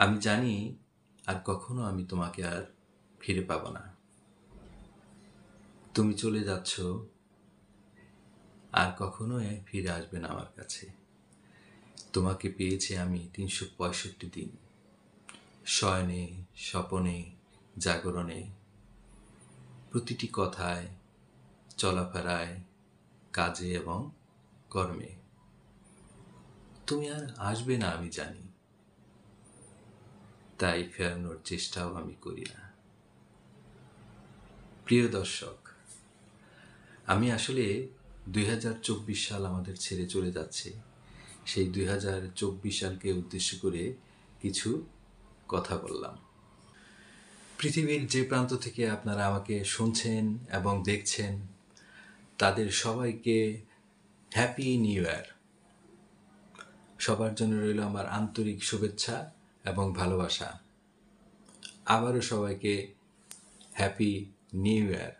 আমি জানি আর কখনো আমি তোমাকে আর ফিরে পাবো না। তুমি চলে যাচ্ছ, আর কখনো ফিরে আসবে না আমার কাছে। তোমাকে পেয়েছি আমি ৩৬৫ দিন, শয়নে, স্বপনে, জাগরণে, প্রতিটি কথায়, চলাফেরায়, কাজে এবং কর্মে। তুমি আর আসবে না আমি জানি, তাই ফেরানোর চেষ্টাও আমি করি না। প্রিয় দর্শক, আমি আসলে ২০২৪ সাল আমাদের ছেড়ে চলে যাচ্ছে। সেই ২০২৪ সালকে উদ্দেশ্য করে কিছু কথা বললাম। পৃথিবীর যে প্রান্ত থেকে আপনারা আমাকে শুনছেন এবং দেখছেন, তাদের সবাইকে হ্যাপি নিউ ইয়ার। সবার জন্য রইল আমার আন্তরিক শুভেচ্ছা এবং ভালোবাসা। আবারও সবাইকে হ্যাপি নিউ ইয়ার।